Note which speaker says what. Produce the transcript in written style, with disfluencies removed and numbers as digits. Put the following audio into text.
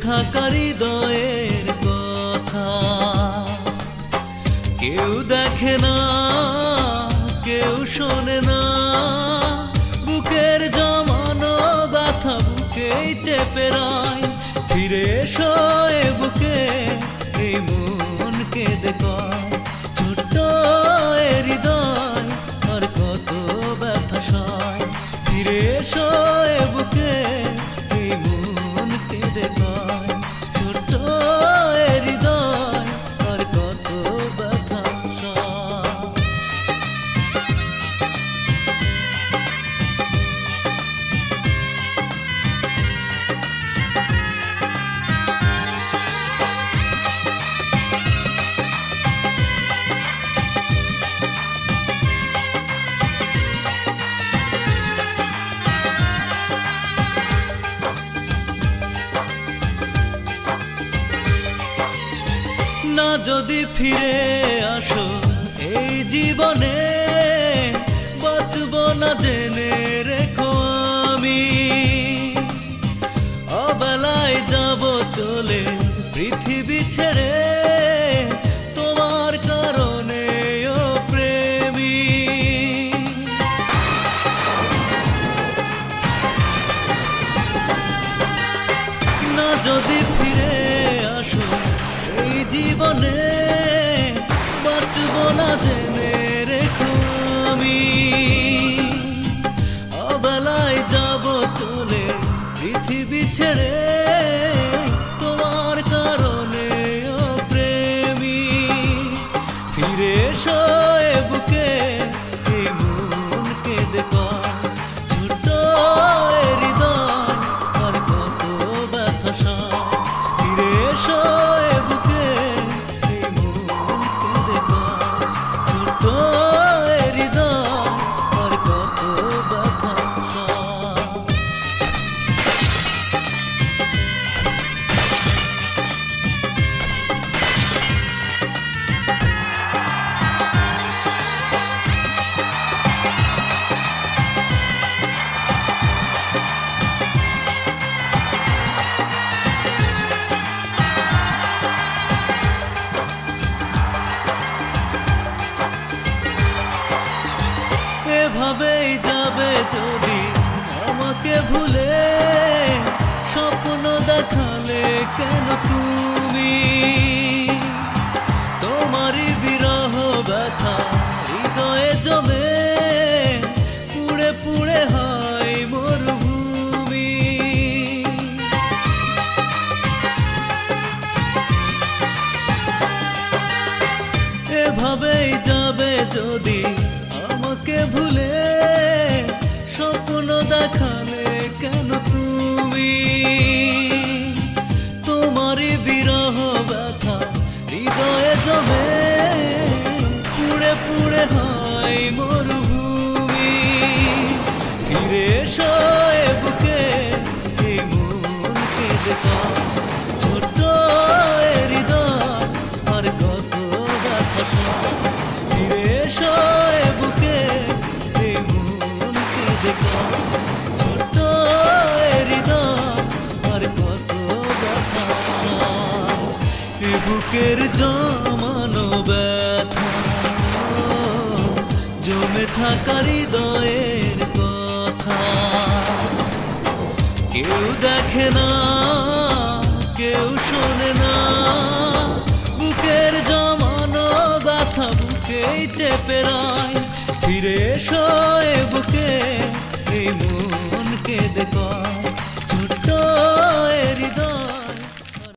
Speaker 1: থাকা হৃদয়ের কথা কেউ দেখে না, কেউ শোনে না। বুকের জমানো ব্যথা বুকেই চেপে রায়। ফিরে এসো এ বুকে, এই মন কেঁদে কয়। ছোট্ট এ হৃদয় আর কত ব্যথা সয়। ফিরে এসো এ বুকে, এই মন কেঁদে কয়। ছোট্ট এ হৃদয় আর কত ব্যথা সয়। না যদি ফিরে আসো এই জীবনে, বাঁচব না জেনে রেখো আমি। অবেলায় যাব চলে পৃথিবী ছেড়ে, তোমার কারণে ও প্রেমী। না যদি ফিরে আসো এই জীবনে, বাঁচব না জেনে রেখো আমি। অবেলায় যাব চলে পৃথিবী ছেড়ে, তোমার কারণে ও প্রেমী। ফিরে এসো এ বুকে, এই মন কেঁদে কয়। ছোট্ট এ হৃদয় আর কত ব্যথা সয়। ফিরে এসো এ বুকে, এই মন কেঁদে কয়। ছোট্ট এ হৃদয় আর কত ব্যথা সয়। এভাবেই যাবে যদি আমাকে ভুলে, স্বপ্ন দেখালে কেন তুমি? তোমারই বিরহ ব্যথা হৃদয়ে জমে, পুড়ে পুড়ে হয় মরুভূমি। এভাবেই যাবে যদি আমাকে ভুলে, স্বপ্ন দেখালে কেন তুমি? তোমারই বিরহ ব্যথা হৃদয়ে জমে, পুড়ে পুড়ে হয় মরুভূমি। ফিরে এসো এ বুকে, এই মন কেঁদে কয়। ছোট্ট এ হৃদয় আর কত ব্যথা সয়। ফিরে এসো এ বুকে, এই মন কেঁদে কয়। ছোট্ট এ হৃদয় আর কত ব্যথা সয়। এ বুকের জমানো ব্যথা, জমে থাকা হৃদয়ের কথা কেউ দেখে না, কেউ শোনে না। বুকের জমানো ব্যথা বুকেই চেপে রায়। ফিরে এসো এ বুকে, এই মন কেঁদে কয়।